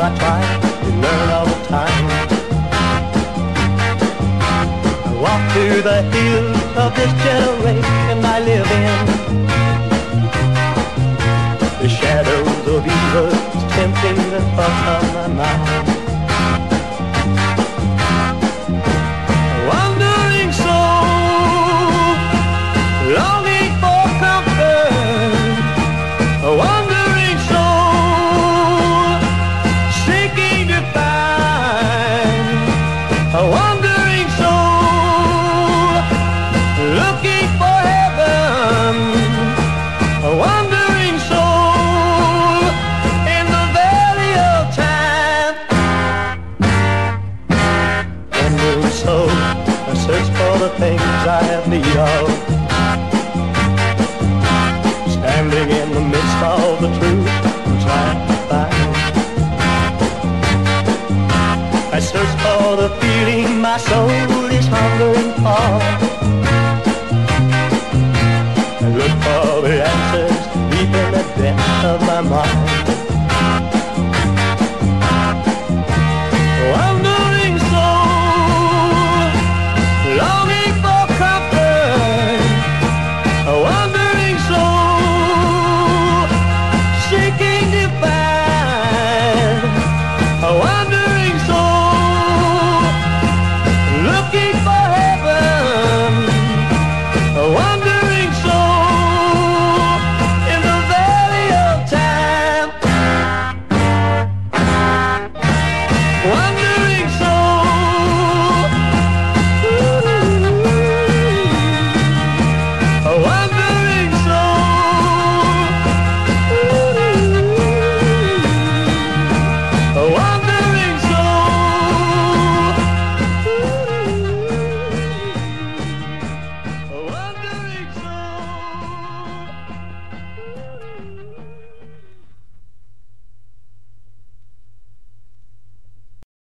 I try to learn all the time. I walk through the hills of this generation I live in. The shadows of evil is tempting the thoughts of my mind. A wandering soul, longing for comfort. A wandering soul, seeking to find. A wandering soul, looking for heaven. A wandering soul in the valley of time. Wandering soul, I search for the things I have need of. Standing in the midst of the